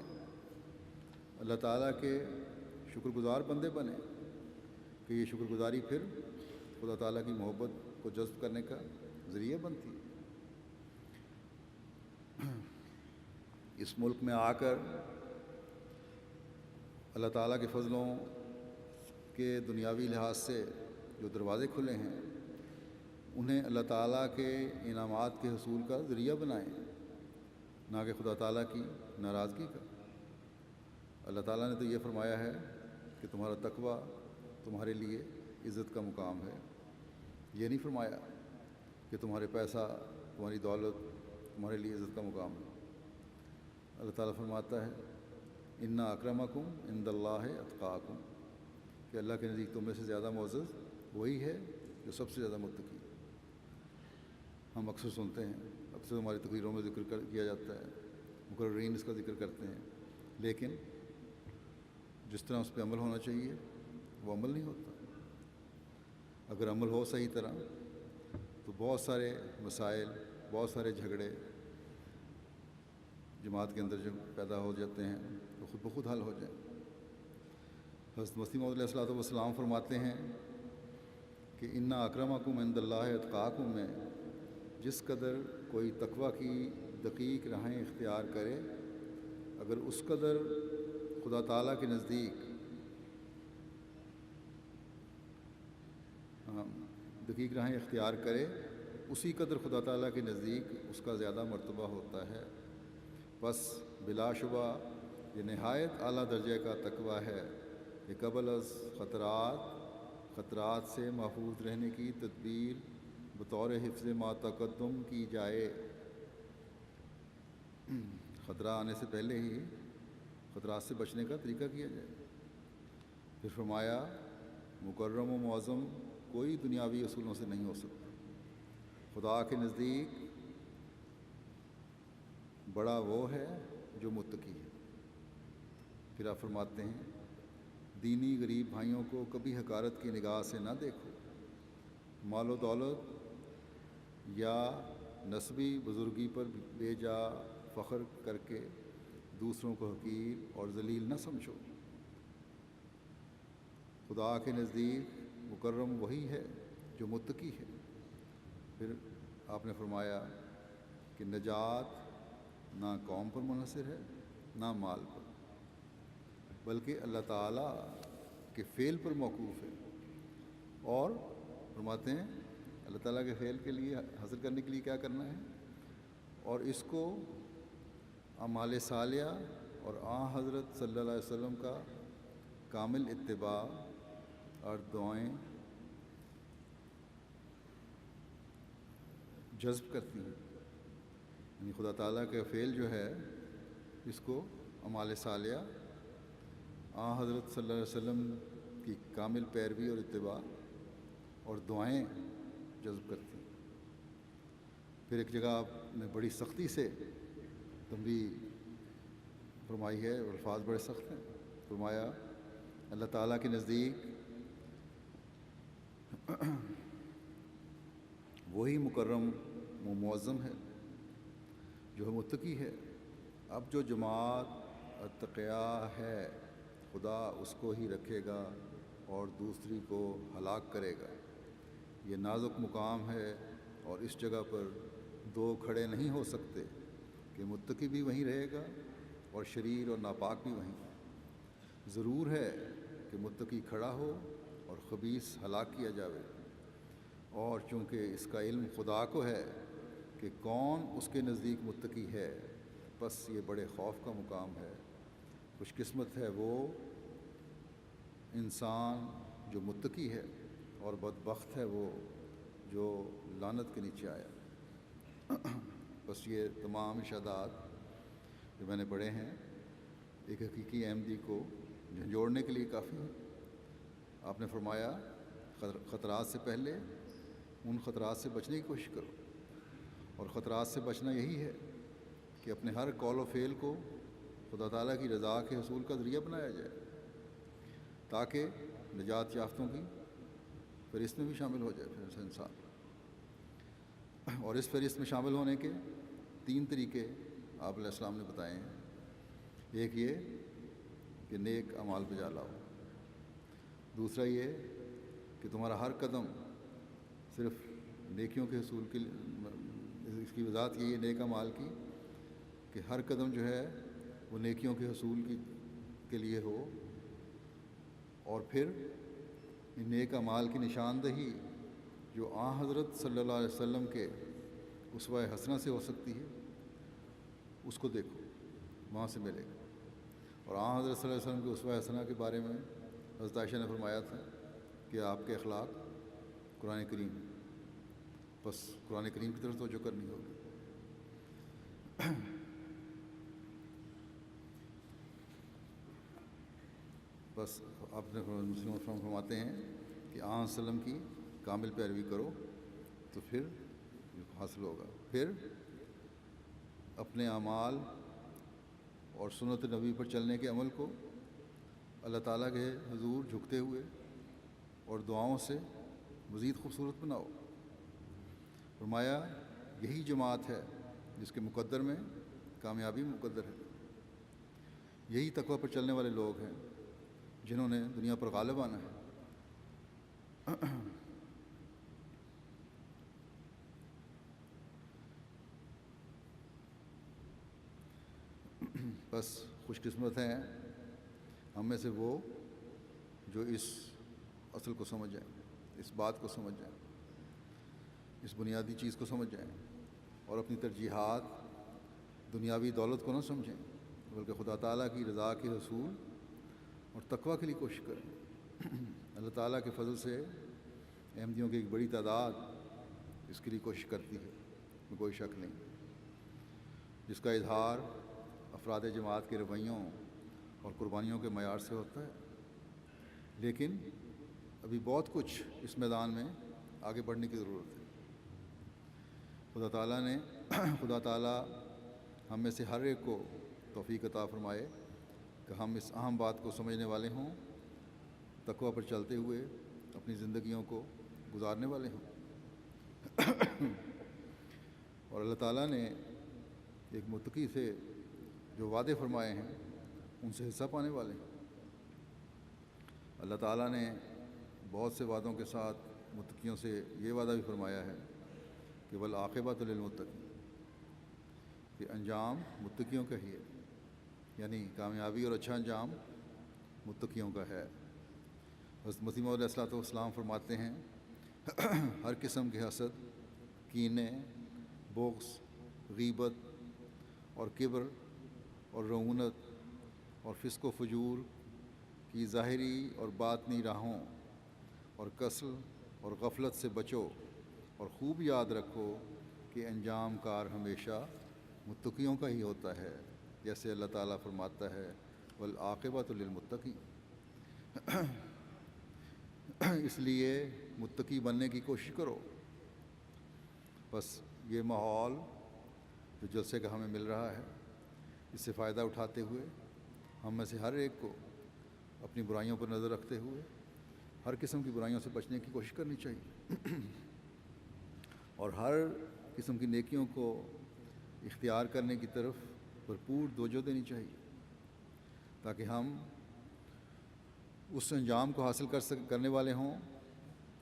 اللہ تعالیٰ کے شکر گزار بندے بنیں کہ یہ شکر گزاری پھر خدا تعالیٰ کی محبت کو جذب کرنے کا ذریعہ بنتی ہے۔ اس ملک میں آ کر اللہ تعالیٰ کے فضلوں کے دنیاوی لحاظ سے جو دروازے کھلے ہیں، انہیں اللہ تعالیٰ کے انعامات کے حصول کا ذریعہ بنائیں، نہ کہ خدا تعالیٰ کی ناراضگی کا۔ اللہ تعالیٰ نے تو یہ فرمایا ہے کہ تمہارا تقوی تمہارے لیے عزت کا مقام ہے، یہ نہیں فرمایا کہ تمہارے پیسہ تمہاری دولت تمہارے لیے عزت کا مقام ہے۔ اللہ تعالیٰ فرماتا ہے اِنَّ اکرمکم عند اللہ اتقاکم، کہ اللہ کے نزدیک تم میں سے زیادہ معزز وہی ہے جو سب سے زیادہ متقی۔ ہم اکثر سنتے ہیں، اکثر ہماری تقریروں میں ذکر کیا جاتا ہے، مقررین اس کا ذکر کرتے ہیں، لیکن جس طرح اس پہ عمل ہونا چاہیے وہ عمل نہیں ہوتا۔ اگر عمل ہو صحیح طرح تو بہت سارے مسائل، بہت سارے جھگڑے جماعت کے اندر جو پیدا ہو جاتے ہیں وہ خود بخود حل ہو جائیں۔ حضرت مسیح موعود علیہ الصلوۃ والسلام فرماتے ہیں کہ اِنَّ اکرمکم عند اللہ اتقاکم میں جس قدر کوئی تقوی کی دقیق راہیں اختیار کرے، اگر اس قدر خدا تعالیٰ کے نزدیک دقیق راہیں اختیار کرے، اسی قدر خدا تعالیٰ کے نزدیک اس کا زیادہ مرتبہ ہوتا ہے۔ بس بلا شبہ یہ نہایت اعلیٰ درجے کا تقوی ہے، یہ قبل از خطرات سے محفوظ رہنے کی تدبیر بطور حفظ ما تقدم کی جائے۔ خطرہ آنے سے پہلے ہی خطرات سے بچنے کا طریقہ کیا جائے۔ پھر فرمایا مکرم و معظم کوئی دنیاوی اصولوں سے نہیں ہو سکتا، خدا کے نزدیک بڑا وہ ہے جو متقی ہے۔ پھر آپ فرماتے ہیں دینی غریب بھائیوں کو کبھی حقارت کی نگاہ سے نہ دیکھو، مال و دولت یا نسبی بزرگی پر بے جا فخر کر کے دوسروں کو حقیر اور ذلیل نہ سمجھو۔ خدا کے نزدیک مکرم وہی ہے جو متقی ہے۔ پھر آپ نے فرمایا کہ نجات نہ قوم پر منحصر ہے نہ مال پر، بلکہ اللہ تعالیٰ کے فعل پر موقوف ہے۔ اور فرماتے ہیں اللہ تعالیٰ کے فعل کے لیے حاصل کرنے کے لیے کیا کرنا ہے، اور اس کو اعمال صالحہ اور حضرت صلی اللہ علیہ وسلم کا کامل اتباع اور دعائیں جذب کرتی ہیں. یعنی خدا تعالیٰ کا فعل جو ہے اس کو اعمال صالحہ حضرت صلی اللہ علیہ وسلم کی کامل پیروی اور اتباع اور دعائیں جذب کرتی ہیں. پھر ایک جگہ آپ نے بڑی سختی سے تنبیہ فرمائی ہے اور الفاظ بڑے سخت ہیں. فرمایا اللہ تعالیٰ کے نزدیک وہی مکرم و معظم ہے جو متقی ہے. اب جو جماعت اتقیاء ہے خدا اس کو ہی رکھے گا اور دوسری کو ہلاک کرے گا. یہ نازک مقام ہے اور اس جگہ پر دو کھڑے نہیں ہو سکتے کہ متقی بھی وہیں رہے گا اور شریر اور ناپاک بھی وہیں. ضرور ہے کہ متقی کھڑا ہو اور خبیث ہلاک کیا جاوے. اور چونکہ اس کا علم خدا کو ہے کہ کون اس کے نزدیک متقی ہے، بس یہ بڑے خوف کا مقام ہے. خوش قسمت ہے وہ انسان جو متقی ہے اور بدبخت ہے وہ جو لعنت کے نیچے آیا. بس یہ تمام ارشادات جو میں نے پڑھے ہیں ایک حقیقی احمدی کو جھنجھوڑنے کے لیے کافی ہے. آپ نے فرمایا خطرات سے پہلے ان خطرات سے بچنے کی کوشش کرو، اور خطرات سے بچنا یہی ہے کہ اپنے ہر قول و فعل کو خدا تعالیٰ کی رضا کے حصول کا ذریعہ بنایا جائے تاکہ نجات یافتوں کی فہرست میں بھی شامل ہو جائے پھر انسان. اور اس فہرست میں شامل ہونے کے 3 طریقے آپ علیہ السلام نے بتائے ہیں. ایک یہ کہ نیک اعمال بجا لاؤ. دوسرا یہ کہ تمہارا ہر قدم صرف نیکیوں کے حصول کے اس کی وضاحت یہی ہے نیک اعمال کی کہ ہر قدم جو ہے وہ نیکیوں کے حصول کے لیے ہو. اور پھر ان نیک اعمال کی نشاندہی جو حضرت صلی اللہ علیہ وسلم کے اسوہ حسنہ سے ہو سکتی ہے اس کو دیکھو، وہاں سے ملے گا. اور حضرت صلی اللہ علیہ وسلم کے اسوہ حسنہ کے بارے میں حضرت عائشہ نے فرمایا تھا کہ آپ کے اخلاق قرآن کریم، بس قرآن کریم کی طرف توجہ کرنی ہوگی. بس آپ نے مسلم فرماتے ہیں کہ وسلم کی کامل پیروی کرو تو پھر حاصل ہوگا. پھر اپنے اعمال اور سنت نبی پر چلنے کے عمل کو اللہ تعالیٰ کے حضور جھکتے ہوئے اور دعاؤں سے مزید خوبصورت بناؤ. فرمایا یہی جماعت ہے جس کے مقدر میں کامیابی مقدر ہے. یہی تقوی پر چلنے والے لوگ ہیں جنہوں نے دنیا پر غالب آنا ہے. بس خوش قسمت ہیں ہم میں سے وہ جو اس اصل کو سمجھ جائیں، اس بات کو سمجھ جائیں، اس بنیادی چیز کو سمجھ جائیں اور اپنی ترجیحات دنیاوی دولت کو نہ سمجھیں بلکہ خدا تعالیٰ کی رضا کے حصول اور تقوی کے لیے کوشش کریں. اللہ تعالیٰ کے فضل سے احمدیوں کی ایک بڑی تعداد اس کے لیے کوشش کرتی ہے، میں کوئی شک نہیں، جس کا اظہار افراد جماعت کے رویوں اور قربانیوں کے معیار سے ہوتا ہے. لیکن ابھی بہت کچھ اس میدان میں آگے بڑھنے کی ضرورت ہے. خدا تعالیٰ ہم میں سے ہر ایک کو توفیق عطا فرمائے کہ ہم اس اہم بات کو سمجھنے والے ہوں، تقوی پر چلتے ہوئے اپنی زندگیوں کو گزارنے والے ہوں. اور اللہ تعالیٰ نے ایک متقی سے جو وعدے فرمائے ہیں ان سے حصہ پانے والے ہیں. اللہ تعالیٰ نے بہت سے وعدوں کے ساتھ متقیوں سے یہ وعدہ بھی فرمایا ہے کہ والعاقبۃ للمتقین، کہ انجام متقیوں کا ہی ہے، یعنی کامیابی اور اچھا انجام متقیوں کا ہے. حضرت مسیح موعود علیہ الصلوۃ والسلام فرماتے ہیں ہر قسم کے حسد، کینے، بغض، غیبت اور کبر اور رعونت اور فسق و فجور کی ظاہری اور باطنی راہوں اور کسل اور غفلت سے بچو، اور خوب یاد رکھو کہ انجام کار ہمیشہ متقیوں کا ہی ہوتا ہے، جیسے اللہ تعالیٰ فرماتا ہے والعاقبۃ للمتقین۔ اس لیے متقی بننے کی کوشش کرو۔ بس یہ ماحول جو جلسے کا ہمیں مل رہا ہے، اس سے فائدہ اٹھاتے ہوئے ہم میں سے ہر ایک کو اپنی برائیوں پر نظر رکھتے ہوئے ہر قسم کی برائیوں سے بچنے کی کوشش کرنی چاہیے، اور ہر قسم کی نیکیوں کو اختیار کرنے کی طرف بھرپور توجہ دینی چاہیے، تاکہ ہم اس انجام کو حاصل کرنے والے ہوں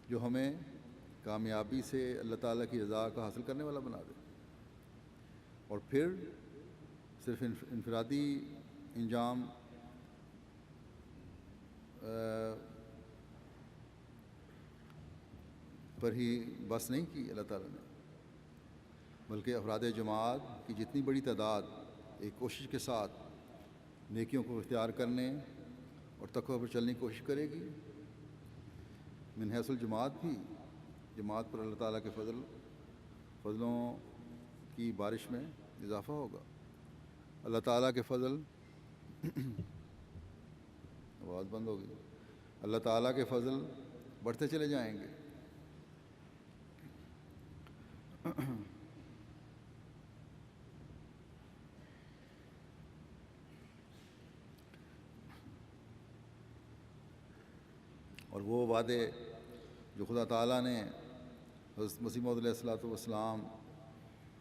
جو ہمیں کامیابی سے اللہ تعالیٰ کی رضا کا حاصل کرنے والا بنا دے، اور پھر صرف انفرادی انجام پر ہی بس نہیں کی اللہ تعالیٰ نے، بلکہ افراد جماعت کی جتنی بڑی تعداد ایک کوشش کے ساتھ نیکیوں کو اختیار کرنے اور تقوی پر چلنے کی کوشش کرے گی، من حیث الجماعت بھی جماعت پر اللہ تعالیٰ کے فضلوں کی بارش میں اضافہ ہوگا۔ اللہ تعالیٰ کے فضل آواز بند ہو گئی۔ اللہ تعالیٰ کے فضل بڑھتے چلے جائیں گے۔ اور وہ وعدے جو خدا تعالیٰ نے حضرت مسیح موعود علیہ الصلوۃ والسلام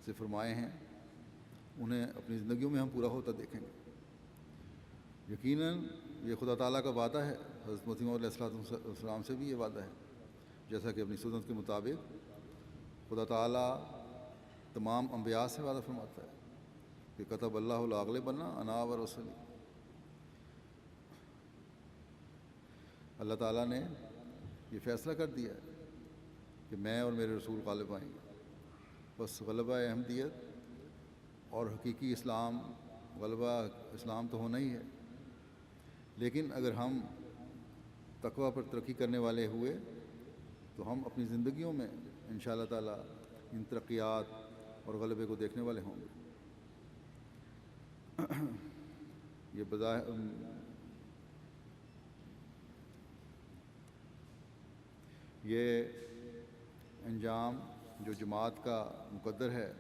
سے فرمائے ہیں، انہیں اپنی زندگیوں میں ہم پورا ہوتا دیکھیں گے۔ یقیناً یہ خدا تعالیٰ کا وعدہ ہے، حضرت مسیح موعود علیہ الصلوۃ والسلام سے بھی یہ وعدہ ہے، جیسا کہ اپنی سنت کے مطابق خدا تعالیٰ تمام انبیاء سے وعدہ فرماتا ہے کہ کتب اللہ لاغلبن انا ورسلی۔ اللہ تعالیٰ نے یہ فیصلہ کر دیا ہے کہ میں اور میرے رسول غالب آئیں گے۔ بس غلبہ احمدیت اور حقیقی غلبہ اسلام تو ہونا ہی ہے، لیکن اگر ہم تقوی پر ترقی کرنے والے ہوئے تو ہم اپنی زندگیوں میں انشاءاللہ تعالیٰ ان ترقیات اور غلبے کو دیکھنے والے ہوں گے۔ یہ انجام جو جماعت کا مقدر ہے،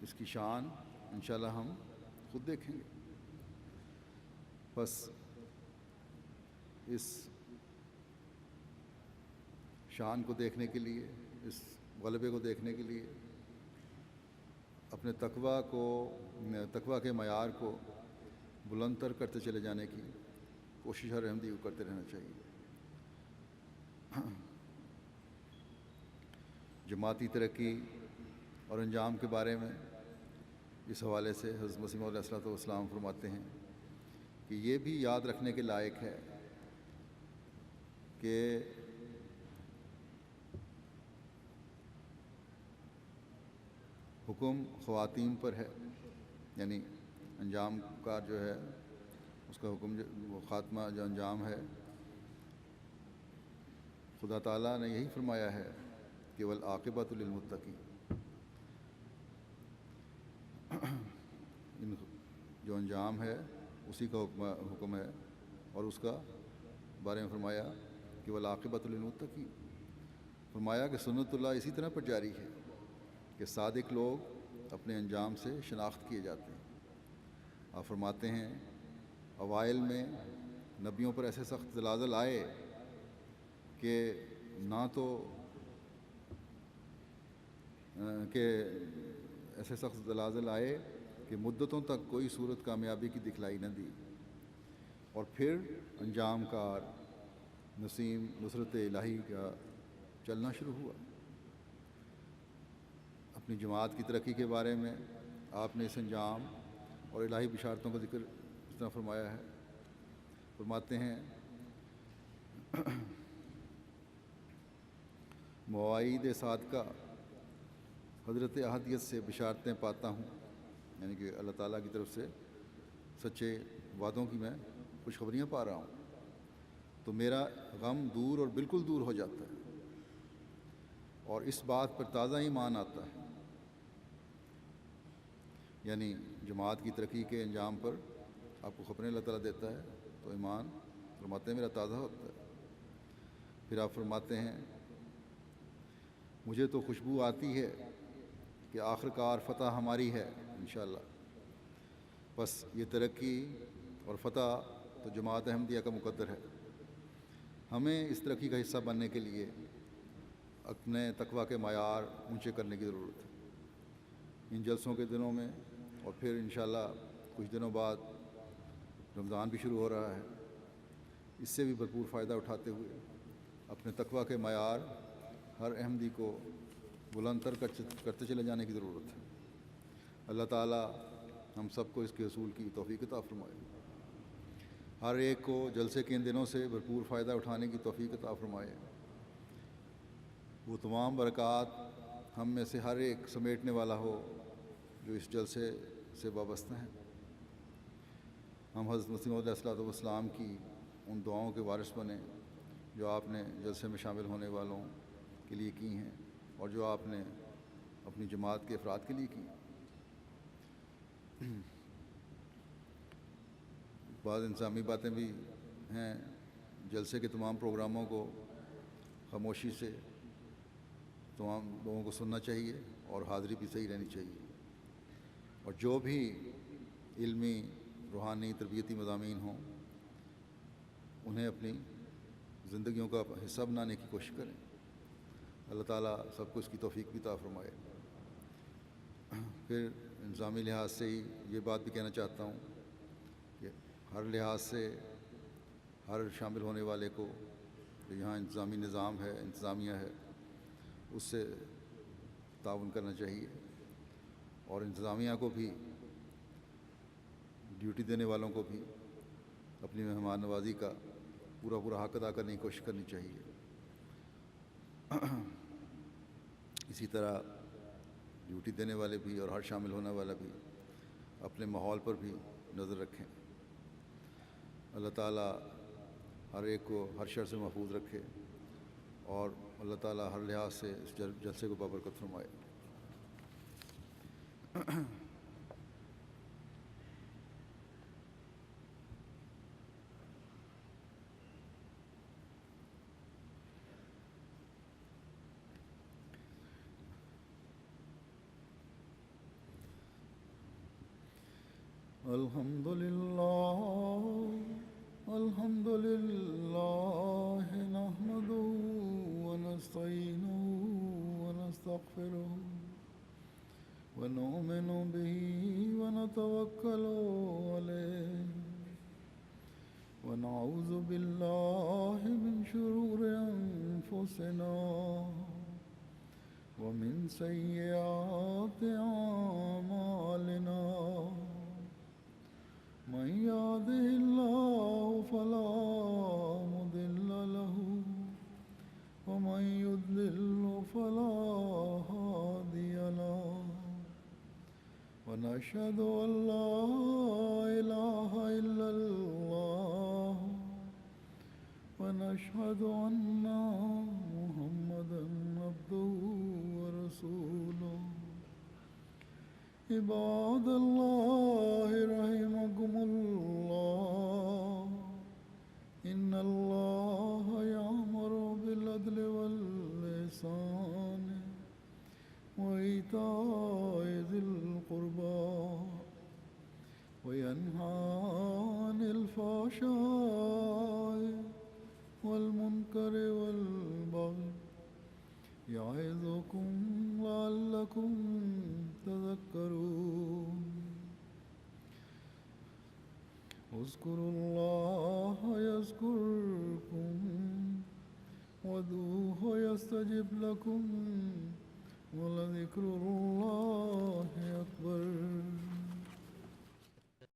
اس کی شان انشاءاللہ ہم خود دیکھیں گے۔ بس اس شان کو دیکھنے کے لیے، اس غلبے کو دیکھنے کے لیے اپنے تقوی کے معیار کو بلند تر کرتے چلے جانے کی کوشش ہر احمدی کو کرتے رہنا چاہیے۔ جماعتی ترقی اور انجام کے بارے میں اس حوالے سے حضرت مسیح موعود علیہ الصلوۃ والسلام فرماتے ہیں کہ یہ بھی یاد رکھنے کے لائق ہے کہ حکم خواتین پر ہے، یعنی انجام کا جو ہے اس کا حکم، وہ خاتمہ جو انجام ہے، خدا تعالیٰ نے یہی فرمایا ہے کہ والعاقبۃ للمتقین۔ جو انجام ہے اسی کا حکم ہے، اور اس کا بارے میں فرمایا کہ والعاقبۃ للمتقین۔ فرمایا کہ سنت اللہ اسی طرح پر جاری ہے کہ صادق لوگ اپنے انجام سے شناخت کیے جاتے ہیں۔ آپ فرماتے ہیں اوائل میں نبیوں پر ایسے سخت زلازل آئے کہ ایسے سخت زلازل آئے کہ مدتوں تک کوئی صورت کامیابی کی دکھلائی نہ دی، اور پھر انجام کار نسیم نصرت الہی کا چلنا شروع ہوا۔ اپنی جماعت کی ترقی کے بارے میں آپ نے اس انجام اور الہی بشارتوں کا ذکر اس طرح فرمایا ہے۔ فرماتے ہیں مواعید صادقہ حضرت احدیت سے بشارتیں پاتا ہوں یعنی کہ اللہ تعالیٰ کی طرف سے سچے وعدوں کی میں خوشخبریاں پا رہا ہوں، تو میرا غم دور اور بالکل دور ہو جاتا ہے، اور اس بات پر تازہ ایمان آتا ہے، یعنی جماعت کی ترقی کے انجام پر آپ کو خبریں اللہ تعالیٰ دیتا ہے تو ایمان فرماتے ہیں میرا تازہ ہوتا ہے۔ پھر آپ فرماتے ہیں مجھے تو خوشبو آتی ہے کہ آخر کار فتح ہماری ہے انشاءاللہ۔ بس یہ ترقی اور فتح تو جماعت احمدیہ کا مقدر ہے۔ ہمیں اس ترقی کا حصہ بننے کے لیے اپنے تقویٰ کے معیار اونچے کرنے کی ضرورت ہے۔ ان جلسوں کے دنوں میں اور پھر انشاءاللہ کچھ دنوں بعد رمضان بھی شروع ہو رہا ہے، اس سے بھی بھرپور فائدہ اٹھاتے ہوئے اپنے تقویٰ کے معیار ہر احمدی کو بلند تر کرتے چلے جانے کی ضرورت ہے۔ اللہ تعالیٰ ہم سب کو اس کے حصول کی توفیق عطا فرمائے، ہر ایک کو جلسے کے ان دنوں سے بھرپور فائدہ اٹھانے کی توفیق عطا فرمائے۔ وہ تمام برکات ہم میں سے ہر ایک سمیٹنے والا ہو جو اس جلسے سے وابستہ ہیں۔ ہم حضرت مسیح موعود علیہ السلام کی ان دعاؤں کے وارث بنیں جو آپ نے جلسے میں شامل ہونے والوں کے لیے کی ہیں اور جو آپ نے اپنی جماعت کے افراد کے لیے کی۔ بعض انتظامی باتیں بھی ہیں، جلسے کے تمام پروگراموں کو خاموشی سے تمام لوگوں کو سننا چاہیے اور حاضری بھی صحیح رہنی چاہیے، اور جو بھی علمی روحانی تربیتی مضامین ہوں انہیں اپنی زندگیوں کا حصہ بنانے کی کوشش کریں۔ اللہ تعالیٰ سب کو اس کی توفیق بھی عطا فرمائے۔ پھر انتظامی لحاظ سے ہی یہ بات بھی کہنا چاہتا ہوں کہ ہر لحاظ سے ہر شامل ہونے والے کو جو یہاں انتظامی نظام ہے، انتظامیہ ہے، اس سے تعاون کرنا چاہیے، اور انتظامیہ کو بھی، ڈیوٹی دینے والوں کو بھی اپنی مہمان نوازی کا پورا حق ادا کرنے کی کوشش کرنی چاہیے۔ اسی طرح ڈیوٹی دینے والے بھی اور ہر شامل ہونے والا بھی اپنے ماحول پر بھی نظر رکھیں۔ اللہ تعالیٰ ہر ایک کو ہر شر سے محفوظ رکھے، اور اللہ تعالیٰ ہر لحاظ سے اس جلسے کو بابرکت فرمائے۔ الحمد لله نحمده ونستعينه ونستغفره ونؤمن به ونتوكل عليه ونعوذ بالله من شرور أنفسنا ومن سيئات أعمالنا، من يهده الله فلا مضل له ومن يضلل فلا هادي له، ونشهد أن لا إله إلا الله ونشهد أن محمدا عبده ورسوله۔ عباد الله رحمكم الله، إن الله يأمر بالعدل والإحسان وإيتاء ذي القربى وينهى عن الفحشاء والمنكر والبغي يعظكم لعلكم تذكرون۔ اذكروا الله يذكركم وادعوه يستجب لكم ولذكر الله أكبر۔